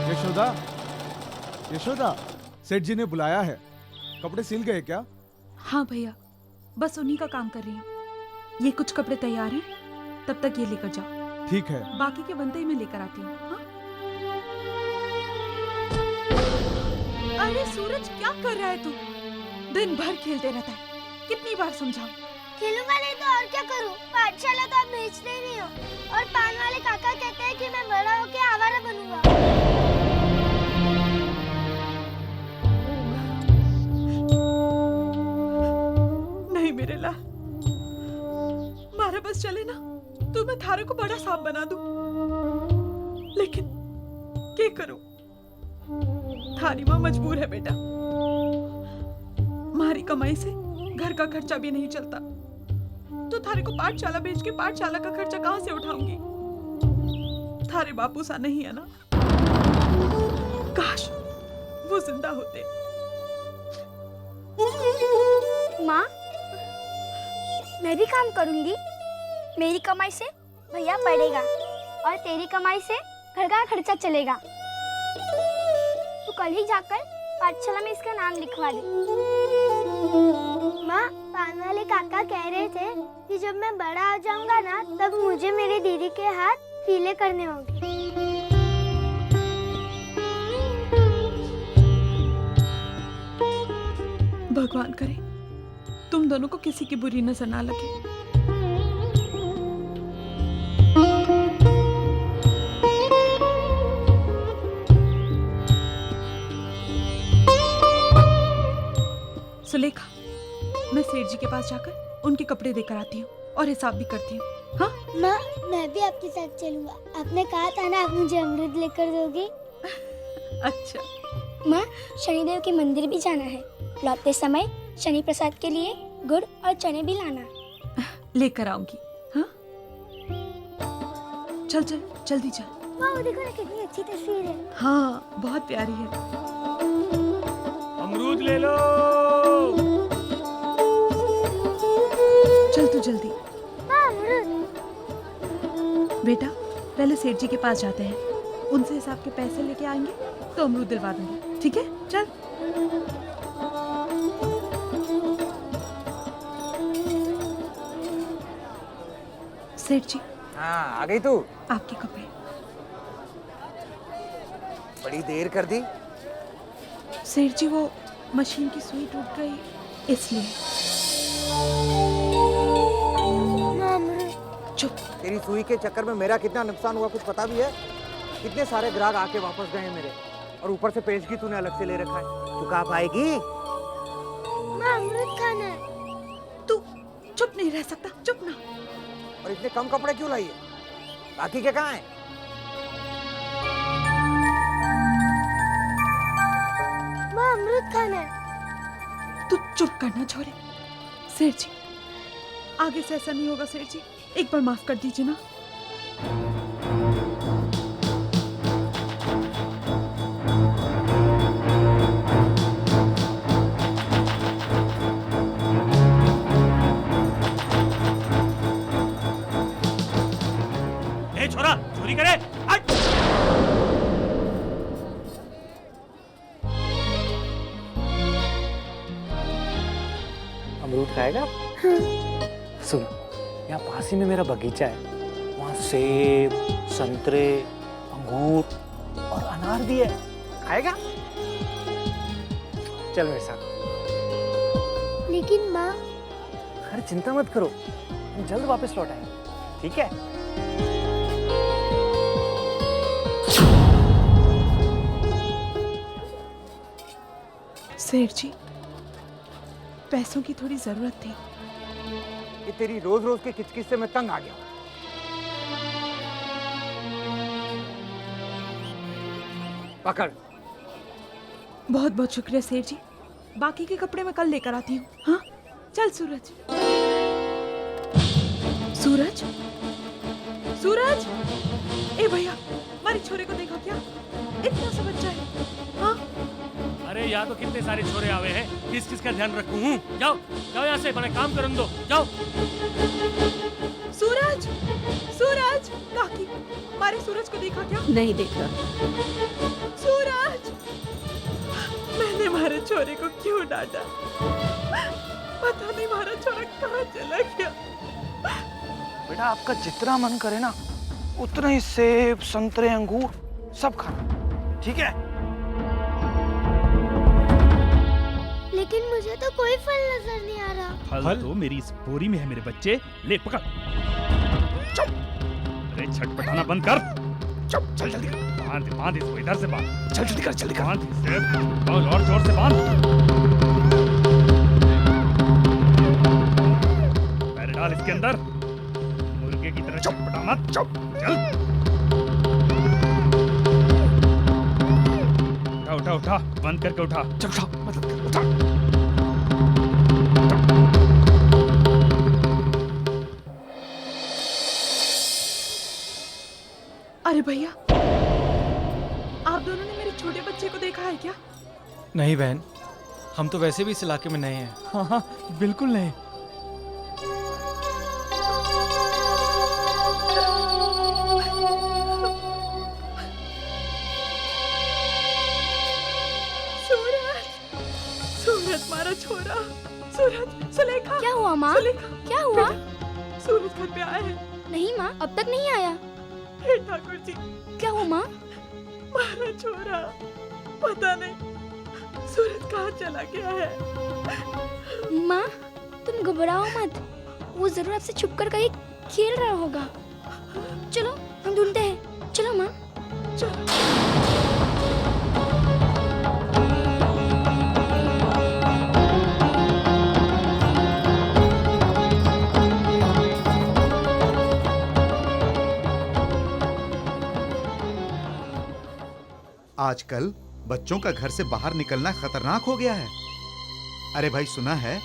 यशोदा, यशोदा, सेठ जी ने बुलाया है। कपड़े सिल गए क्या? हाँ भैया, बस उन्हीं का काम कर रही हूँ। ये कुछ कपड़े तैयार हैं, तब तक ये लेकर जाओ। ठीक है। बाकी के बनते ही मैं लेकर आती हूँ। हाँ? अरे सूरज, क्या कर रहा है तू? दिन भर खेलते रहता है, कितनी बार समझाऊं? खेलूंगा नहीं तो और क्या करूं? पाठशाला तो आप भेजते ही नहीं हो। और पान वाले काका कहते हैं कि मैं बड़ा होके आवारा बनूंगा। नहीं मेरे लाल, मारा बस चले ना तो मैं थारे को बड़ा सांप बना दूं। लेकिन क्या करूं? थारी माँ मजबूर है बेटा। मारी कमाई से घर का खर्चा भी नहीं चलता, तो थारे को पाठशाला भेज के पाठशाला का खर्चा कहां से उठाऊंगी? थारे बापू सा नहीं है ना। काश वो जिंदा होते। माँ, मैं भी काम करूंगी। मेरी कमाई से भैया पढ़ेगा और तेरी कमाई से घर का खर्चा चलेगा। तू कल ही जाकर पाठशाला में इसका नाम लिखवा दे। माँ, पान वाले काका कह रहे थे कि जब मैं बड़ा हो जाऊंगा ना, तब मुझे मेरी दीदी के हाथ पीले करने होंगे। भगवान करे तुम दोनों को किसी की बुरी नजर ना लगे। सुलेखा, मैं सेठ जी के पास जाकर उनके कपड़े देकर आती हूँ और हिसाब भी करती हूँ। हाँ माँ, मैं भी आपके साथ चलूंगा। आपने कहा था ना आप मुझे अमृत लेकर दोगी। अच्छा। माँ, शनिदेव के मंदिर भी जाना है। लौटते समय शनि प्रसाद के लिए गुड़ और चने भी लाना। लेकर आऊंगी। हाँ चल चल जल्दी चल। वाह, देखो ना कितनी अच्छी तस्वीर है। हाँ बहुत प्यारी है। अमरूद ले लो। चल तू जल्दी। माँ, अमृत। बेटा पहले सेठ जी के पास जाते हैं, उनसे हिसाब के पैसे लेके आएंगे तो अमरूद दिलवा दूंगी। ठीक है चल। सेठ जी। हाँ आ गई तू। आपके कपड़े। बड़ी देर कर दी। सेठ जी वो मशीन की सुई टूट गई इसलिए। माँ, अमृत। चुप। तेरी सुई के चक्कर में मेरा कितना नुकसान हुआ कुछ पता भी है? कितने सारे ग्राहक आके वापस गए हैं मेरे, और ऊपर से पेशगी तूने अलग से ले रखा है। चुका पाएगी? माँ, अमृत खाना है। तू चुप नहीं रह सकता, चुप ना। और इतने कम कपड़े क्यों लाई है? बाकी के कहाँ हैं? माँ, अमृत खाना है। तू चुप करना छोरे। सेठ जी आगे से ऐसा नहीं होगा। सेठ जी एक बार माफ कर दीजिए ना। ए छोरा, चोरी करे। हट! अमरूद खाएगा? हाँ। सुन, यहाँ पास ही में मेरा बगीचा है, वहाँ सेब, संतरे, अंगूर और अनार भी है। खाएगा? चल मेरे साथ। लेकिन माँ। अरे चिंता मत करो, हम जल्द वापस लौट आएंगे, ठीक है? सेठ जी पैसों की थोड़ी जरूरत थी। ये तेरी रोज रोज की किचकिच से मैं तंग आ गया हूं। पकड़। बहुत बहुत शुक्रिया सेठ जी, बाकी के कपड़े मैं कल लेकर आती हूँ। हाँ चल सूरज। सूरज, सूरज, ए भैया, हमारे छोरे को देखो क्या, इतना सा बच्चा है। हाँ, अरे यहाँ तो कितने सारे छोरे आवे हैं, किस किस का ध्यान रखूं हूँ। जाओ जाओ यहाँ से, मैंने काम करने दो, जाओ। सूरज, सूरज, काकी, हमारे सूरज को देखा क्या? नहीं देखा। सूरज, मैंने हमारे छोरे को क्यों डांटा? पता नहीं हमारा छोरा कहाँ चला गया। बेटा आपका जितना मन करे ना उतना ही सेब संतरे अंगूर सब खाना, ठीक है? लेकिन मुझे तो कोई फल नजर नहीं आ रहा। फल तो मेरी इस बोरी में है मेरे बच्चे, ले पकड़। चुप, अरे छटपटाना बंद कर। चुप, चल जल्दी कर, बांध इसको, इधर से बांध, चल जल्दी कर, जल्दी कर, बांध इसे, और जोर से बांध। पैर डाल इसके अंदर, मुर्गे की तरह छटपटा मत, चुप, चल। उठा उठा, बंद करके उठा, चल उठा, मतलब कर, उठा। अरे भैया, आप दोनों ने मेरे छोटे बच्चे को देखा है क्या? नहीं बहन, हम तो वैसे भी इस इलाके में नए हैं। हाँ हाँ, बिल्कुल नहीं। सूरज, सूरज हमारा छोरा, सूरज, सुलेखा। क्या हुआ माँ? सुलेखा, क्या हुआ? सूरज घर पे आया है। नहीं माँ, अब तक नहीं आया। हे ठाकुर जी, क्या हुआ माँ? हमारा छोरा, पता नहीं सूरज कहाँ चला गया है। माँ, तुम घबराओ मत, वो जरूर आपसे छुप कर कहीं खेल रहा होगा। चलो हम ढूंढते हैं, चलो माँ। चलो। आजकल बच्चों का घर से बाहर निकलना खतरनाक हो गया है। अरे भाई सुना है,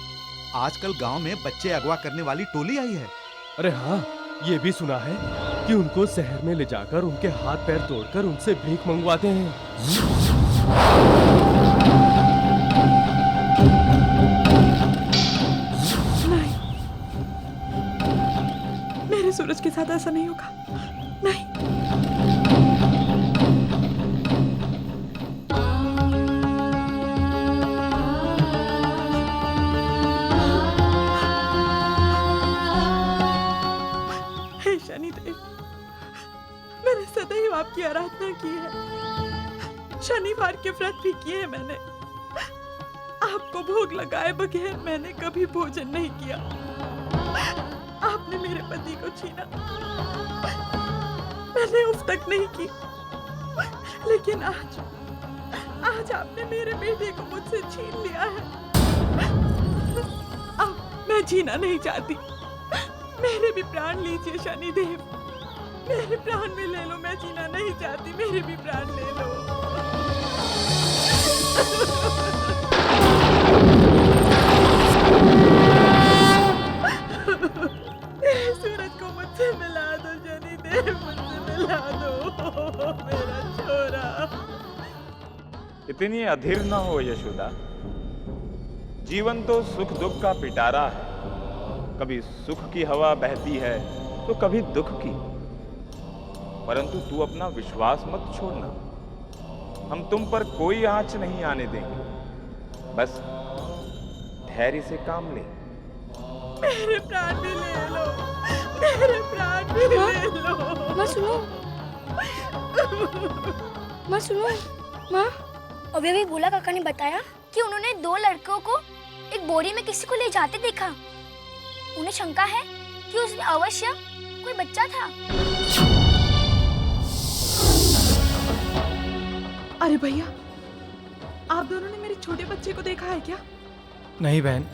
आजकल गांव में बच्चे अगवा करने वाली टोली आई है। अरे हाँ, ये भी सुना है कि उनको शहर में ले जाकर उनके हाथ पैर तोड़कर उनसे भीख मंगवाते हैं। नहीं, मेरे सूरज के साथ ऐसा नहीं होगा। नहीं। शनिदेव, मैंने सदैव आपकी आराधना की है, शनिवार के व्रत भी किए हैं मैंने। आपको भोग लगाए बगैर मैंने कभी भोजन नहीं किया। आपने मेरे पति को छीना, मैंने उफ तक नहीं की। लेकिन आज आपने मेरे बेटे को मुझसे छीन लिया है। अब मैं जीना नहीं चाहती। मेरे भी प्राण लीजिए शनिदेव, मेरे प्राण भी ले लो। मैं जीना नहीं चाहती, मेरे भी प्राण ले लो। सूरज को मुझसे मिला दो शनिदेव, मुझसे मिला दो मेरा छोरा। इतनी अधीर न हो यशोदा, जीवन तो सुख दुख का पिटारा है। कभी सुख की हवा बहती है तो कभी दुख की, परंतु तू अपना विश्वास मत छोड़ना। हम तुम पर कोई आंच नहीं आने देंगे, बस धैर्य से काम ले। मेरे प्राण भी ले लो, मेरे प्राण भी ले लो। माँ सुनो, माँ सुनो, माँ। अभी अभी भोला काका ने बताया कि उन्होंने 2 लड़कों को एक बोरी में किसी को ले जाते देखा। उन्हें शंका है कि उसमें अवश्य कोई बच्चा था। अरे भैया, आप दोनों ने मेरे छोटे बच्चे को देखा है क्या? नहीं बहन,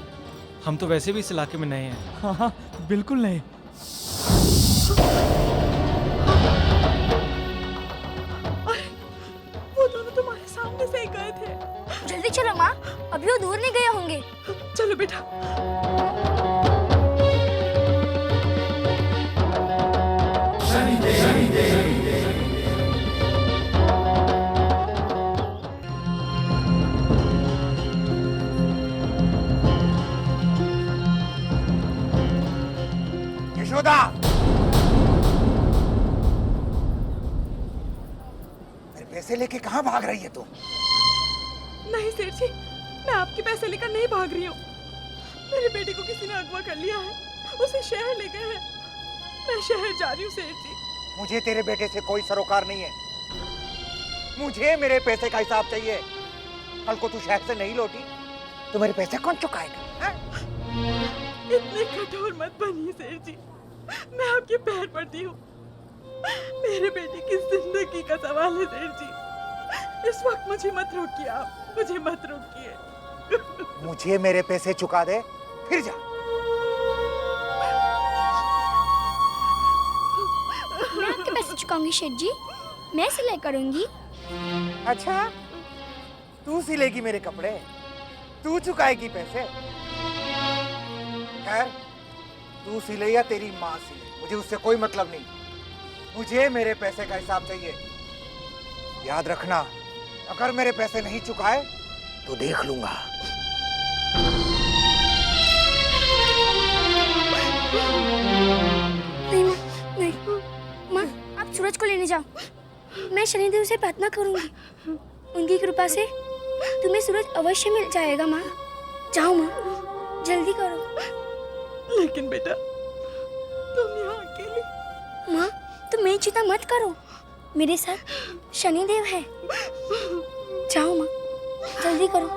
हम तो वैसे भी इस इलाके में नए हैं। हाँ हाँ, बिल्कुल नहीं। अरे, वो दोनों तुम्हारे सामने से ही गए थे। जल्दी चलो माँ, अभी वो दूर नहीं गए होंगे। चलो बेटा। यशोदा, मेरे पैसे लेके कहाँ भाग रही है तू? नहीं सेठ जी, मैं आपके पैसे लेकर नहीं भाग रही हूँ। मेरे बेटे को किसी ने अगवा कर लिया है, उसे शहर ले गए हैं। मैं शहर जा रही हूँ सेठ जी। मुझे तेरे बेटे से कोई सरोकार नहीं है। मुझे मेरे पैसे का हिसाब चाहिए। कल को तू शहर से नहीं लौटी तो मेरे पैसे कौन चुकाएगा? इतने कठोर मत बनिए सेठ जी, मैं आपके पैर पड़ती हूँ। मेरे बेटे की जिंदगी का सवाल है सेठ जी। इस वक्त मुझे मत रोकिए, आप मुझे मत रोकिए। मुझे मेरे पैसे चुका दे, फिर जा। मैं आपके पैसे चुकाऊंगी शेठ जी, मैं सिलाई करूंगी। अच्छा, तू सिलेगी मेरे कपड़े, तू चुकाएगी पैसे? खैर, तू सिले या तेरी माँ सिले, मुझे उससे कोई मतलब नहीं। मुझे मेरे पैसे का हिसाब चाहिए। याद रखना, अगर मेरे पैसे नहीं चुकाए तो देख लूंगा। नहीं माँ, नहीं माँ, आप सूरज को लेने जाओ। मैं शनिदेव से प्रार्थना करूंगी, उनकी कृपा से तुम्हें सूरज अवश्य मिल जाएगा। माँ जाओ, माँ जल्दी करो। लेकिन बेटा, तुम यहाँ अकेले। माँ तुम मेरी चिंता मत करो, मेरे साथ शनिदेव है। जाओ माँ, जल्दी करो।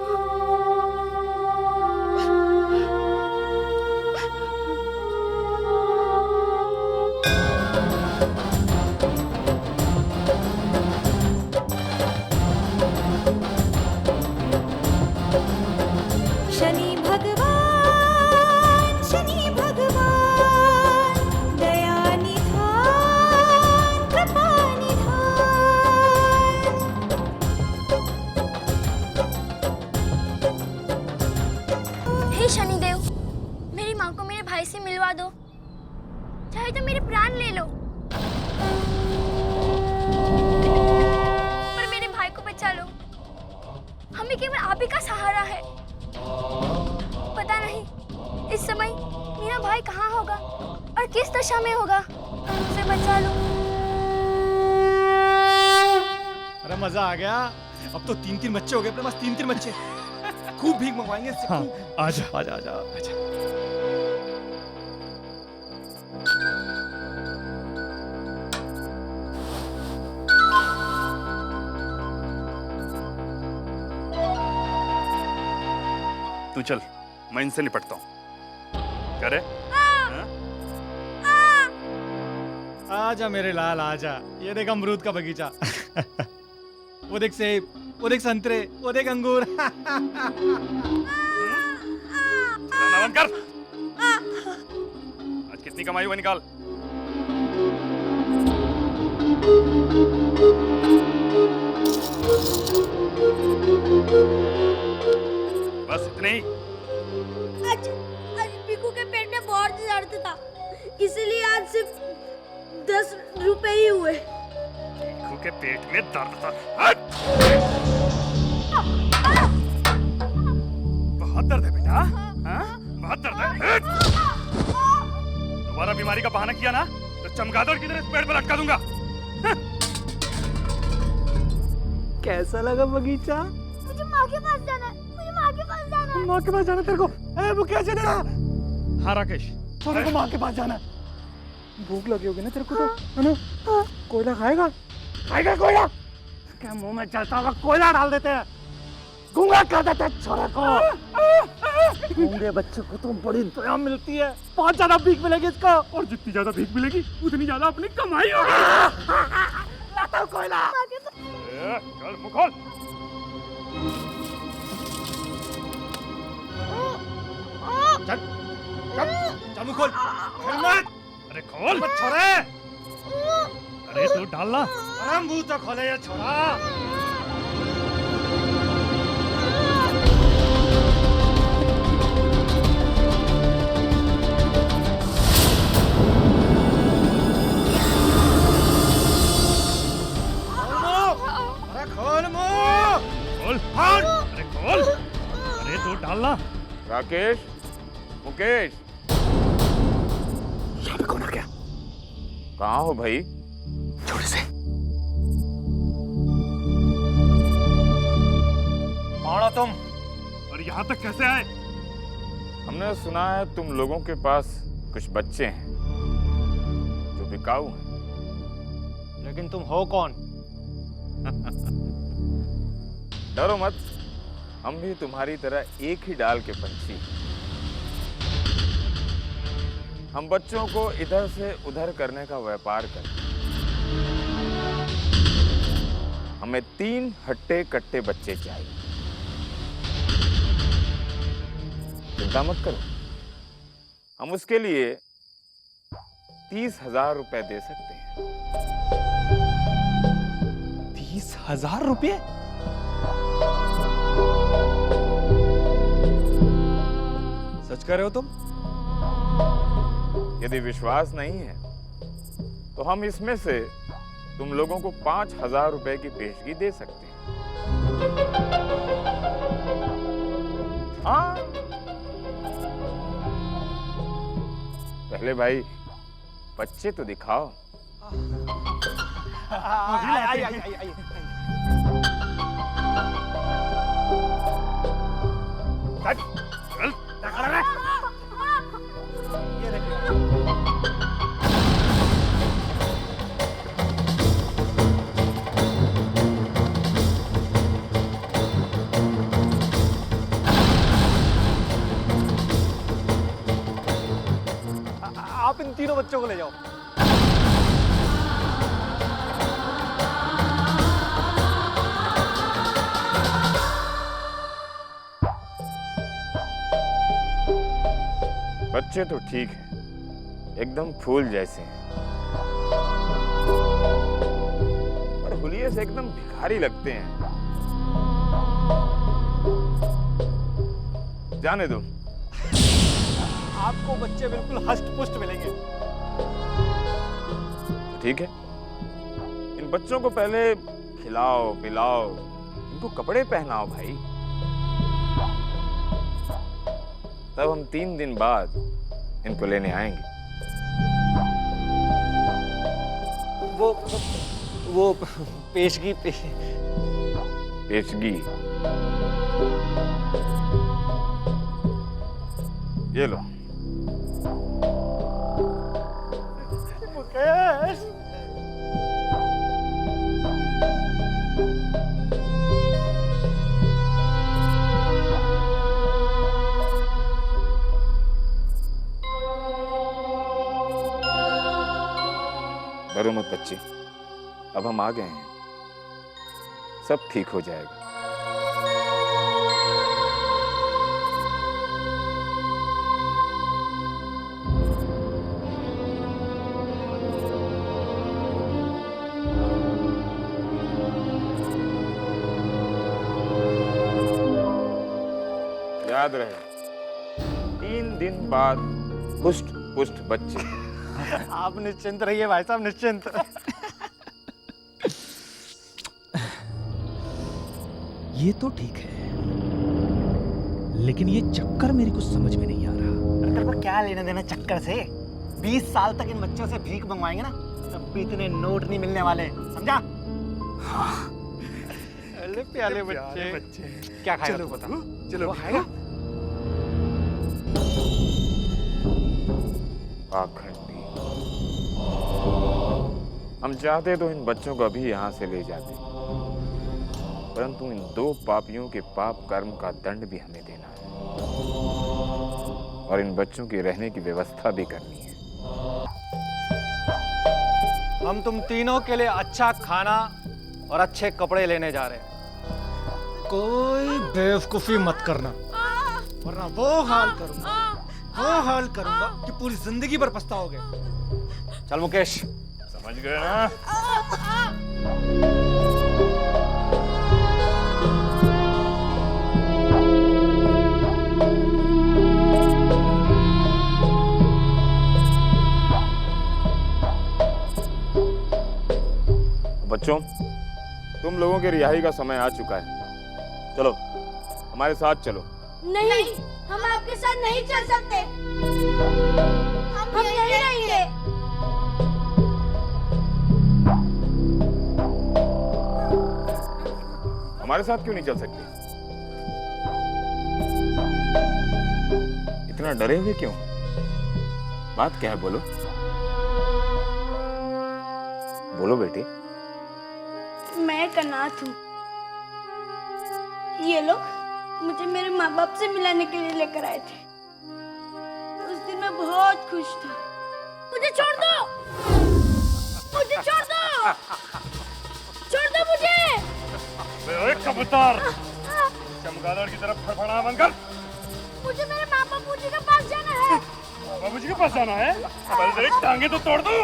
शनि भगवान दया निधान, कृपा निधान। हे शनिदेव, मेरी माँ को मेरे भाई से मिलवा दो, चाहे तो मेरे प्राण ले लो, पर मेरे भाई को बचा लो। हमें केवल आप ही का सहारा है। पता नहीं इस समय मेरा भाई कहाँ होगा और किस दशा में होगा, उसे बचा लो। अरे मजा आ गया, अब तो 3-3 बच्चे हो गए अपने पास, 3-3 बच्चे। खूब भीख मंगवाएंगे इससे। हाँ, खूब। आजा आजा आजा आजा। तू चल, मैं इनसे निपटता हूँ। करे? आजा मेरे लाल आजा, ये देख अमरूद का बगीचा। वो देख सेब, वो देख संतरे, वो देख अंगूर। चला बंद कर। आज कितनी कमाई हुआ निकाल। बस इतने ही। आज पीकू के पेट में बहुत दर्द था, इसलिए आज सिर्फ 10 रुपए ही हुए। पीकू के पेट में दर्द था। हट! बहुत दर्द है बेटा, हाँ? बहुत दर्द है। हट! दोबारा बीमारी का बहाना किया ना तो चमगादड़ की तरह इस पेड़ पर लटका दूंगा। कैसा लगा बगीचा? मुझे माँ के पास जाना है, मुझे माँ के पास जाना है। माँ के पास जाना तेरे को? वो कैसे देना? हाँ राकेश, तेरे को माँ के पास जाना है। भूख लगी होगी ना तेरे को तो, है ना? कोयला खाएगा? खाएगा कोयला? क्या मुंह में चलता हुआ कोयला डाल देते हैं, गूंगा कर देते हैं छोरे को। गूंगे बच्चे को तो बड़ी दया मिलती है, बहुत ज्यादा भीख मिलेगी इसको, और जितनी ज्यादा भीख मिलेगी उतनी ज्यादा अपनी कमाई होगी। लाता हूँ कोयला। चल मुंह खोल। चल चल चल मुंह खोल। अरे खोल मत छोरे। अरे तू डालना। अरे मुंह तो खोले ये छोरा। खोल। अरे खोल। अरे तू डालना। राकेश, मुकेश, यहाँ पे कौन आ गया? कहाँ हो भाई? छोड़ से। कौन हो तुम? और यहाँ तक कैसे आए? हमने सुना है तुम लोगों के पास कुछ बच्चे हैं जो बिकाऊ हैं। लेकिन तुम हो कौन? डरो मत, हम भी तुम्हारी तरह एक ही डाल के पंछी हैं। हम बच्चों को इधर से उधर करने का व्यापार करते हैं। हमें 3 हट्टे कट्टे बच्चे चाहिए। चिंता मत करो, हम उसके लिए 30,000 रुपए दे सकते हैं। 30,000 रुपये? सच कह रहे हो तुम? यदि विश्वास नहीं है तो हम इसमें से तुम लोगों को 5,000 रुपए की पेशगी दे सकते हैं। हाँ, पहले भाई बच्चे तो दिखाओ। आप इन तीनों बच्चों को ले जाओ। बच्चे तो ठीक है, एकदम फूल जैसे हैं, पर हुलिये से एकदम भिखारी लगते हैं। जाने दो। आपको बच्चे बिल्कुल हष्ट पुष्ट मिलेंगे। ठीक है, इन बच्चों को पहले खिलाओ पिलाओ, इनको कपड़े पहनाओ भाई। तब हम 3 दिन बाद इनको लेने आएंगे। वो पेशगी पेशगी ये लो। मुकेश, डरो मत बच्चे, अब हम आ गए हैं, सब ठीक हो जाएगा। याद रहे, 3 दिन बाद पुष्ट पुष्ट बच्चे। आप निश्चिंत रहिए भाई साहब, निश्चिंत। ये तो ठीक है, लेकिन ये चक्कर मेरे को समझ में नहीं आ रहा। तेरे को क्या लेना देना चक्कर से? 20 साल तक इन बच्चों से भीख मंगवाएंगे ना, तब भी इतने नोट नहीं मिलने वाले, समझा? अरे प्याले बच्चे, क्या खाएगा? चलो बता, चलो खाएगा। पाखंडी, हम चाहते तो इन बच्चों को अभी यहाँ से ले जाते, परंतु इन 2 पापियों के पाप कर्म का दंड भी हमें देना है और इन बच्चों की रहने की व्यवस्था भी करनी है। हम तुम तीनों के लिए अच्छा खाना और अच्छे कपड़े लेने जा रहे हैं। कोई बेवकूफी मत करना, वरना वो हाल करूंगा कि पूरी जिंदगी भर पछताओगे। चल मुकेश, समझ गए ना? बच्चों, तुम लोगों के रिहाई का समय आ चुका है। चलो हमारे साथ चलो। नहीं, हम आपके साथ नहीं चल सकते। हम यहीं रहेंगे। हमारे साथ क्यों नहीं चल सकती? इतना डरे हुए क्यों? बात क्या है, बोलो बोलो बेटी। मैं एक अनाथ हूँ। ये लोग मुझे मेरे माँ बाप से मिलाने के लिए लेकर आए थे। उस दिन मैं बहुत खुश था। मुझे छोड़ दो, मुझे छोड़ दो, छोड़ दो मुझे। ओए कबूतर, चमगादड़ की तरफ फड़फड़ा बंद कर। मुझे मेरे माँ बापू जी के पास जाना है। बाबूजी के पास जाना है? पहले तेरी टांगे तो तोड़ दूं।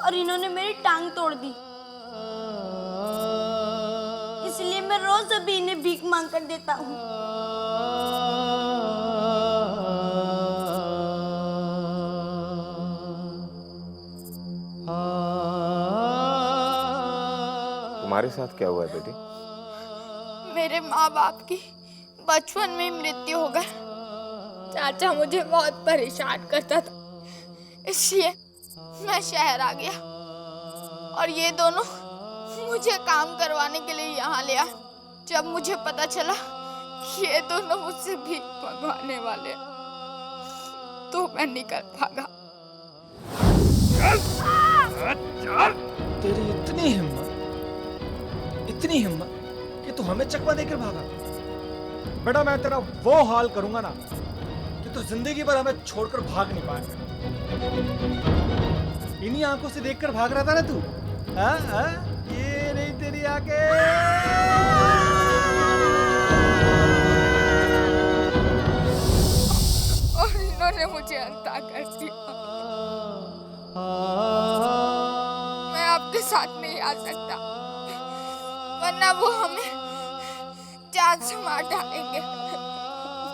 और इन्होंने मेरी टांग तोड़ दी। इसलिए मैं रोज अभी इन्हें भीख मांग कर देता हूँ। तुम्हारे साथ क्या हुआ है बेटी? मेरे माँ बाप की बचपन में ही मृत्यु हो गई। चाचा मुझे बहुत परेशान करता था, इसलिए मैं शहर आ गया और ये दोनों मुझे काम करवाने के लिए यहाँ ले आए। जब मुझे पता चला कि ये दोनों मुझसे भीख मंगवाने वाले हैं, तो मैं निकल भागा। तेरी इतनी हिम्मत कि तू हमें चकमा देकर भागा। बेटा मैं तेरा वो हाल करूंगा ना कि तू जिंदगी भर हमें छोड़कर भाग नहीं पाएगा। इन्हीं आंखों से देखकर भाग रहा था ना तू? हाँ? ये नहीं तेरी आंखें। और इन्होंने मुझे अंधा कर दिया। मैं आपके साथ नहीं आ सकता, वरना वो हमें जान से मार डालेंगे।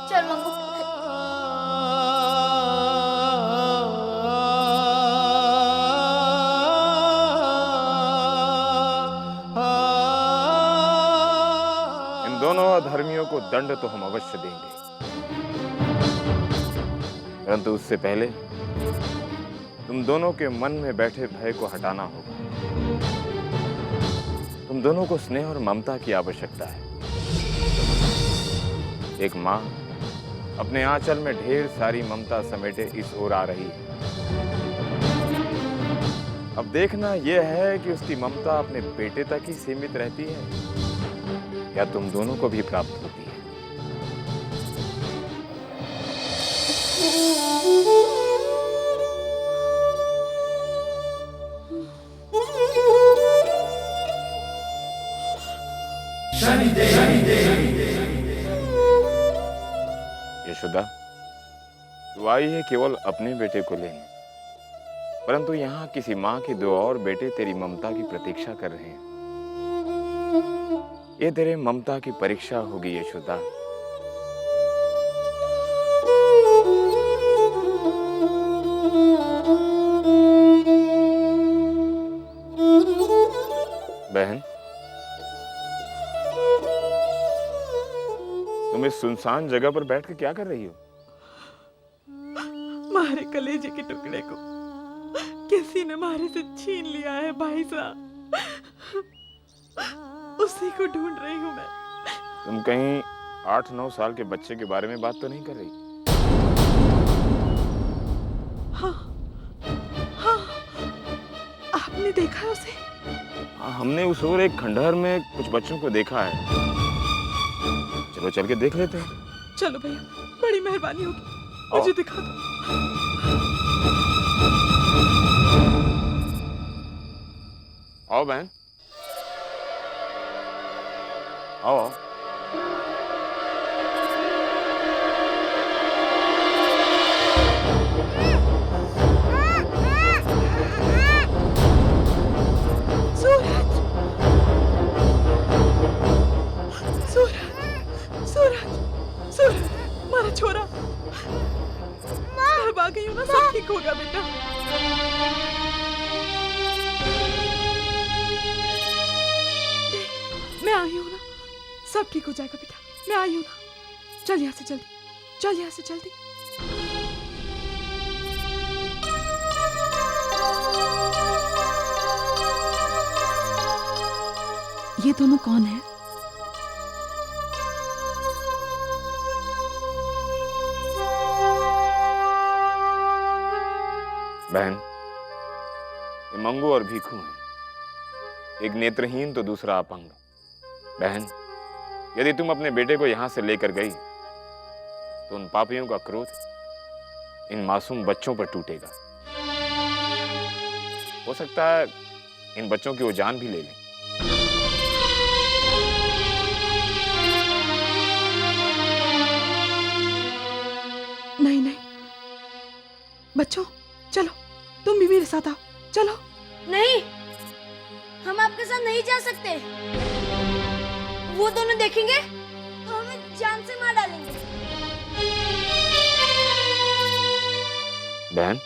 चल मंगू। इन दोनों अधर्मियों को दंड तो हम अवश्य देंगे, परंतु उससे पहले तुम दोनों के मन में बैठे भय को हटाना होगा। तुम दोनों को स्नेह और ममता की आवश्यकता है। एक माँ अपने आंचल में ढेर सारी ममता समेटे इस ओर आ रही है। अब देखना यह है कि उसकी ममता अपने बेटे तक ही सीमित रहती है या तुम दोनों को भी प्राप्त होती है। यशोदा, तू आई है केवल अपने बेटे को लेने, परंतु यहाँ किसी माँ के दो और बेटे तेरी ममता की प्रतीक्षा कर रहे हैं। ये तेरे ममता की परीक्षा होगी यशोदा। बहन, तुम इस सुनसान जगह पर बैठ के क्या कर रही हो? मारे कलेजे के टुकड़े को किसी ने मारे से छीन लिया है भाई साहब, उसी को ढूंढ रही हूँ मैं। तुम कहीं 8-9 साल के बच्चे के बारे में बात तो नहीं कर रही? हाँ, हाँ, आपने देखा है उसे? हाँ, हमने उस ओर एक खंडहर में कुछ बच्चों को देखा है। चलो चल के देख लेते हैं। चलो भैया, बड़ी मेहरबानी होगी, मुझे दिखा दो। आओ बहन, आओ। सूरज, सूरज, सूरज, सूरज, मारा छोरा। मैं भाग गई हूँ ना, सब ठीक होगा बेटा। मैं आई हूँ ना, सब ठीक हो जाएगा बेटा, मैं आई हूँ ना। चल यहाँ से जल्दी, चल यहाँ से जल्दी। ये दोनों कौन है? बहन, ये मंगू और भीखू हैं। एक नेत्रहीन तो दूसरा अपंग। बहन, यदि तुम अपने बेटे को यहां से लेकर गई तो उन पापियों का क्रोध इन मासूम बच्चों पर टूटेगा। हो सकता है इन बच्चों की वो जान भी ले लें। नहीं नहीं बच्चों, चलो तुम भी मेरे साथ आओ, चलो। नहीं, हम आपके साथ नहीं जा सकते। वो दोनों देखेंगे तो हमें जान से मार डालेंगे। बहन,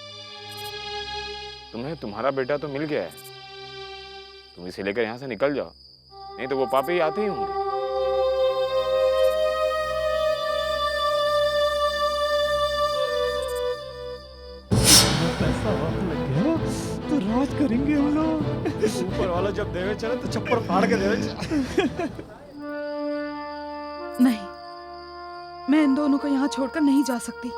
तुम्हें तुम्हारा बेटा तो मिल गया है, तुम इसे लेकर यहां से निकल जाओ, नहीं तो वो पापी आते ही होंगे। पैसा हाथ लग गया तो राज करेंगे हम लोग। ऊपर वाला जब देवे चले तो छप्पर फाड़ के देवे चले। नहीं, मैं इन दोनों को यहाँ छोड़कर नहीं जा सकती।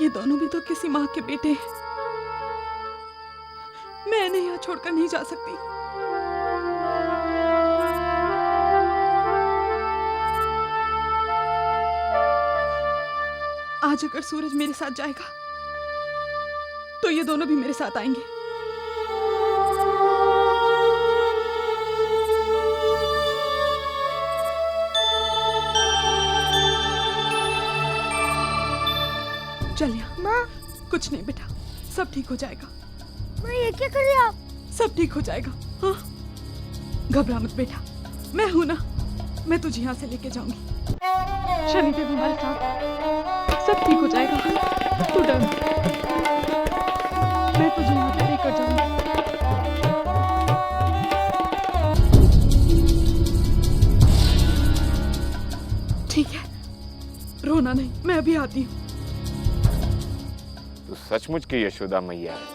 ये दोनों भी तो किसी माँ के बेटे हैं। मैं इन्हें यहाँ छोड़कर नहीं जा सकती। आज अगर सूरज मेरे साथ जाएगा तो ये दोनों भी मेरे साथ आएंगे। चल यहाँ। माँ, कुछ नहीं बेटा, सब ठीक हो जाएगा। माँ ये क्या कर रही हैं आप? सब ठीक हो जाएगा। हाँ, घबरा मत बेटा, मैं हूं ना, मैं तुझे यहाँ से लेके जाऊंगी। शनिदेव हमारे साथ, सब ठीक हो जाएगा। तू डर मत, मैं तुझे यहाँ पे लेकर जाऊंगी। ठीक है, रोना नहीं, मैं अभी आती हूँ। तू सचमुच की यशोदा मैया है।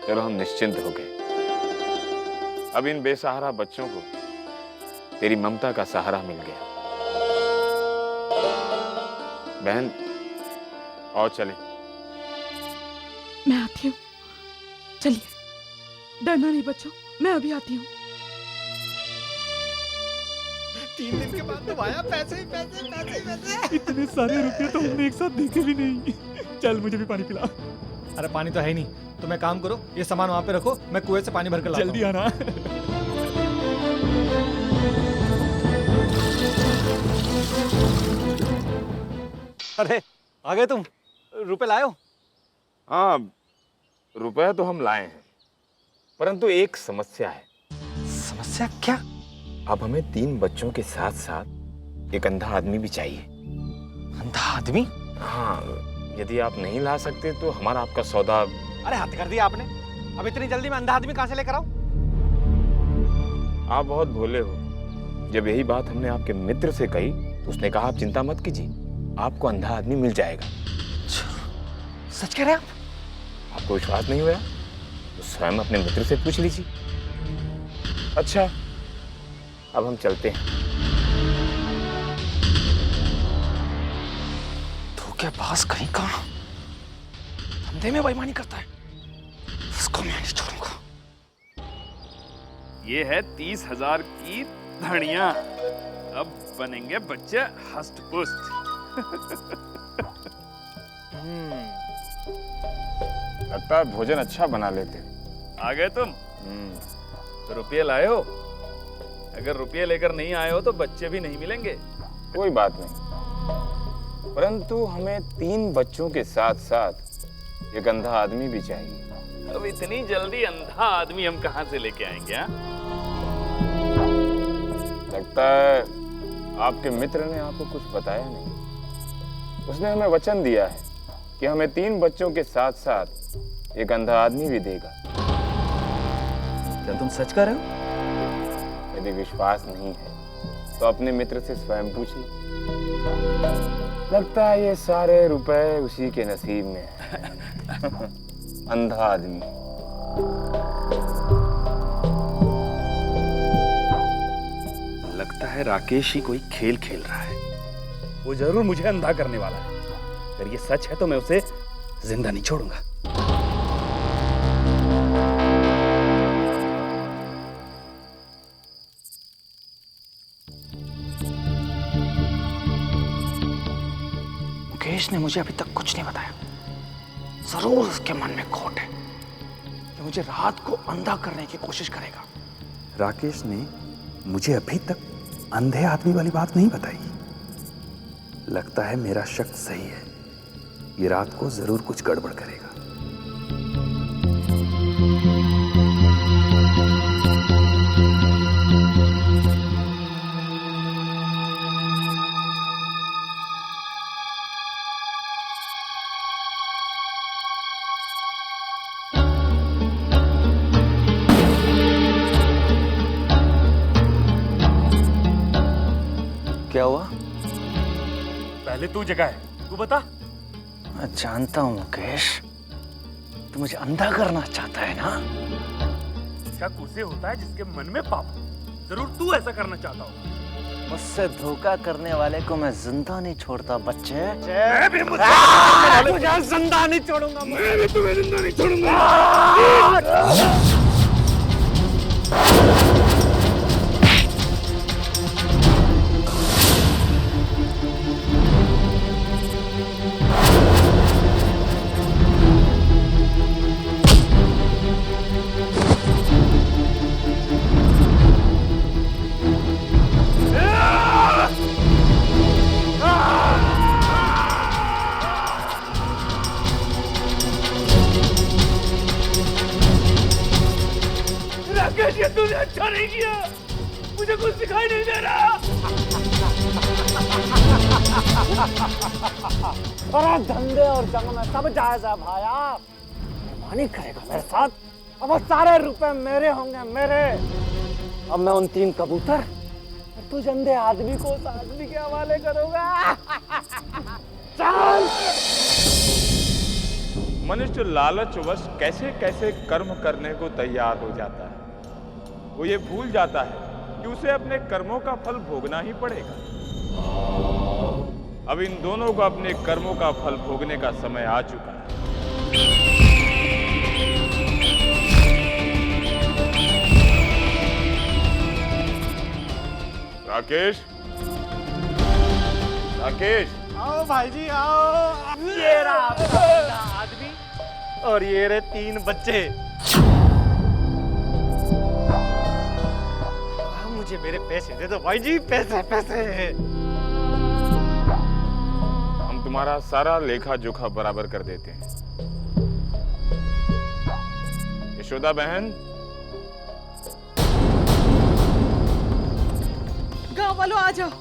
चलो हम निश्चिंत हो गए। अब इन बेसहारा बच्चों को तेरी ममता का सहारा मिल गया। बहन, और चले। मैं आती हूँ, चलिए। डरना नहीं बच्चों, मैं अभी आती हूँ। 3 दिन के बाद तो आया। पैसे पैसे पैसे पैसे। इतने सारे रुपए तो हमने एक साथ देखे भी नहीं। चल मुझे भी पानी पिला। अरे पानी तो है ही नहीं, तो मैं काम करो, ये सामान वहाँ पे रखो, मैं कुएं से पानी भर कर लाता हूँ। जल्दी आना। अरे आ गए तुम, रुपए लाए हो? हाँ, रुपया तो हम लाए हैं, परंतु एक समस्या है। समस्या क्या? अब हमें 3 बच्चों के साथ साथ एक अंधा आदमी भी चाहिए। अंधा आदमी? हाँ, यदि आप नहीं ला सकते तो हमारा आपका सौदा। अरे हद कर दिया आपने। अब इतनी जल्दी मैं अंधा आदमी कहाँ से लेकर आऊं? आप बहुत भोले हो। जब यही बात हमने आपके मित्र से कही तो उसने कहा आप चिंता मत कीजिए, आपको अंधा आदमी मिल जाएगा। सच कह रहे हैं आप? आपको विश्वास नहीं हुआ तो स्वयं अपने मित्र से पूछ लीजिए। अच्छा, अब हम चलते हैं। तो क्या पास कहीं कहाँ धंधे में बेईमानी करता है, इसको मैं नहीं छोड़ूंगा। ये है 30,000 की धनिया। अब बनेंगे बच्चे हष्ट पुष्ट। लगता है भोजन अच्छा बना लेते। आ गए तुम? तो रुपये लाए हो? अगर रुपये लेकर नहीं आए हो तो बच्चे भी नहीं मिलेंगे। कोई बात नहीं, परंतु हमें 3 बच्चों के साथ साथ एक अंधा आदमी भी चाहिए। अब इतनी जल्दी अंधा आदमी हम कहाँ से लेके आएंगे? लगता है आपके मित्र ने आपको कुछ बताया नहीं। उसने हमें वचन दिया है कि हमें 3 बच्चों के साथ साथ एक अंधा आदमी भी देगा। क्या तुम सच कह रहे हो? यदि विश्वास नहीं है तो अपने मित्र से स्वयं पूछ लो। लगता है ये सारे रुपए उसी के नसीब में है। अंधा आदमी। लगता है राकेश ही कोई खेल खेल रहा है। वो जरूर मुझे अंधा करने वाला है। अगर ये सच है तो मैं उसे जिंदा नहीं छोड़ूंगा। मुकेश ने मुझे अभी तक कुछ नहीं बताया। जरूर उसके मन में खोट है कि मुझे रात को अंधा करने की कोशिश करेगा। राकेश ने मुझे अभी तक अंधे आदमी वाली बात नहीं बताई। लगता है मेरा शक सही है। ये रात को जरूर कुछ गड़बड़ करेगा। क्या हुआ? पहले तू जगह है, तू बता। मैं जानता हूं मुकेश, तू मुझे अंधा करना चाहता है ना? शक उसे होता है जिसके मन में पाप। जरूर तू ऐसा करना चाहता हो। मुझसे धोखा करने वाले को मैं जिंदा नहीं छोड़ता बच्चे। मैं भी तुझे जिंदा नहीं छोड़ूंगा। मैं भी तुम्हें जिंदा नहीं छोड़ूंगा। राकेश, ये तूने अच्छा नहीं किया। मुझे कुछ दिखाई नहीं दे रहा। अरे धंधे और जंग में सब जायज है भाया। बेईमानी करेगा मेरे साथ, अब वो सारे रुपए मेरे होंगे, मेरे। अब मैं उन 3 कबूतर और तुझ अंधे आदमी को उस आदमी के हवाले करूंगा। चल। मनुष्य लालचवश कैसे कैसे कर्म करने को तैयार हो जाता है। वो ये भूल जाता है कि उसे अपने कर्मों का फल भोगना ही पड़ेगा। अब इन दोनों को अपने कर्मों का फल भोगने का समय आ चुका है। राकेश, राकेश, आओ भाई जी आओ। ये रहा आदमी और ये रहे 3 बच्चे। मुझे मेरे पैसे दे दो भाई जी, पैसे पैसे। हम तुम्हारा सारा लेखा जोखा बराबर कर देते हैं। यशोदा बहन, गांव वालों आ जाओ।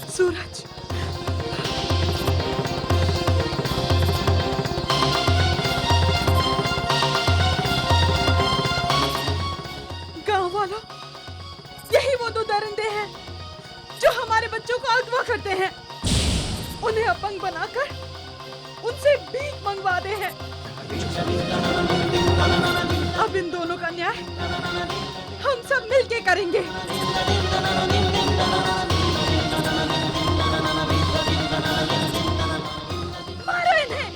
सूरज, गांव वालों, यही वो 2 दरिंदे हैं जो हमारे बच्चों को अगवा करते हैं। उन्हें अपंग बनाकर उनसे भीख मंगवाते हैं। अब इन दोनों का न्याय हम सब मिलके करेंगे। मारो इन्हें।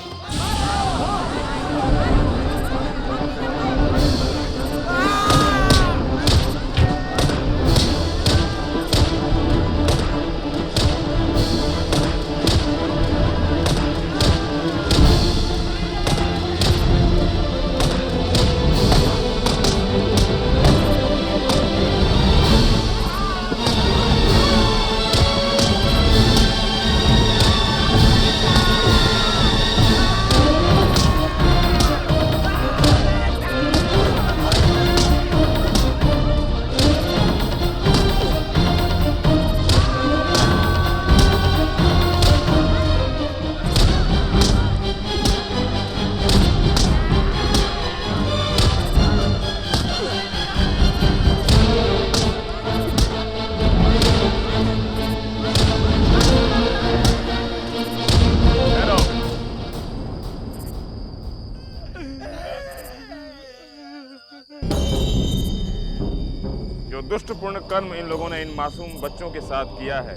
जो दुष्टपूर्ण कर्म इन लोगों ने इन मासूम बच्चों के साथ किया है,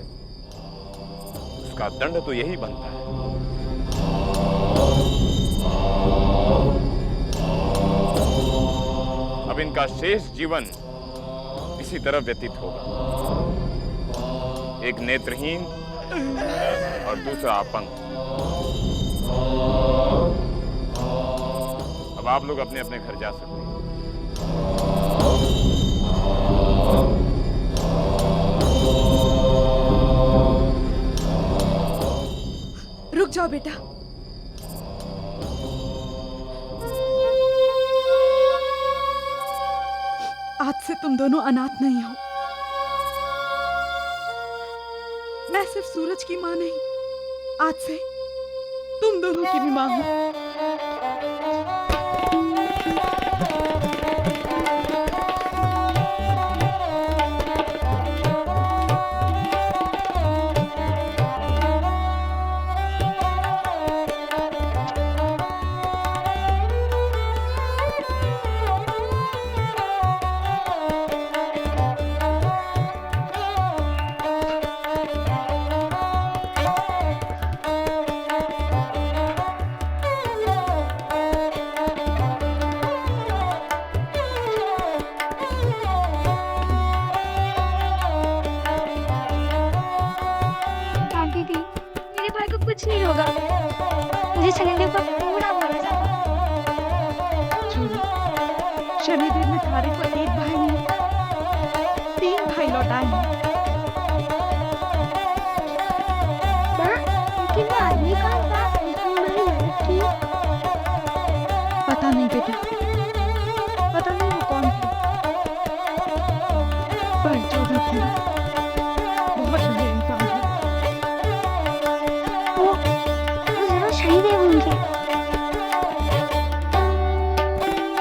उसका दंड तो यही बनता है। अब इनका शेष जीवन इसी तरह व्यतीत होगा, एक नेत्रहीन और दूसरा अपंग। अब आप लोग अपने अपने घर जा सकते हैं। रुक जाओ बेटा। आज से तुम दोनों अनाथ नहीं हो। मैं सिर्फ सूरज की माँ नहीं, आज से तुम दोनों की भी माँ हूँ। कुछ नहीं होगा, मुझे शनिदेव पर पूरा भरोसा है। शनिदेव ने थारे को एक भाई नहीं, 3 भाई लौटाए हैं। लेकिन वो आदमी कहाँ था? लड़की पता नहीं बेटा, पता नहीं वो कौन थे, पर जो भी थे बहुत बुरे इंसान थे। वो जरूर शनिदेव होंगे।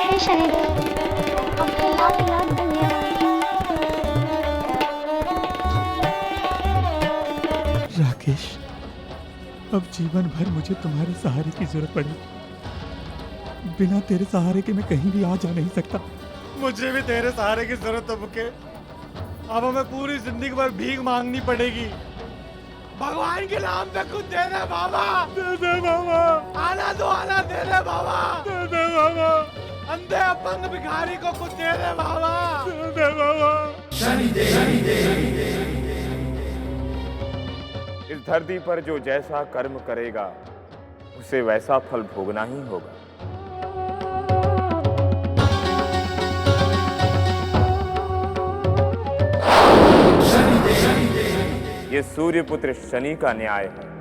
हे शनिदेव, आपका लाख लाख धन्यवाद। राकेश, अब जीवन भर मुझे तुम्हारे सहारे की जरूरत पड़ी। बिना तेरे सहारे के मैं कहीं भी आ जा नहीं सकता। मुझे भी तेरे सहारे की जरूरत है बुके। अब हमें पूरी जिंदगी भर भीख मांगनी पड़ेगी। भगवान के नाम पे कुछ दे दे बाबा, दे दे बाबा। आना दो, आना दे दे बाबा, दे दे बाबा। अंधे अपंग भिखारी को कुछ दे दे बाबा, दे दे बाबा। इस धरती पर जो जैसा कर्म करेगा उसे वैसा फल भोगना ही होगा। ये सूर्यपुत्र शनि का न्याय है।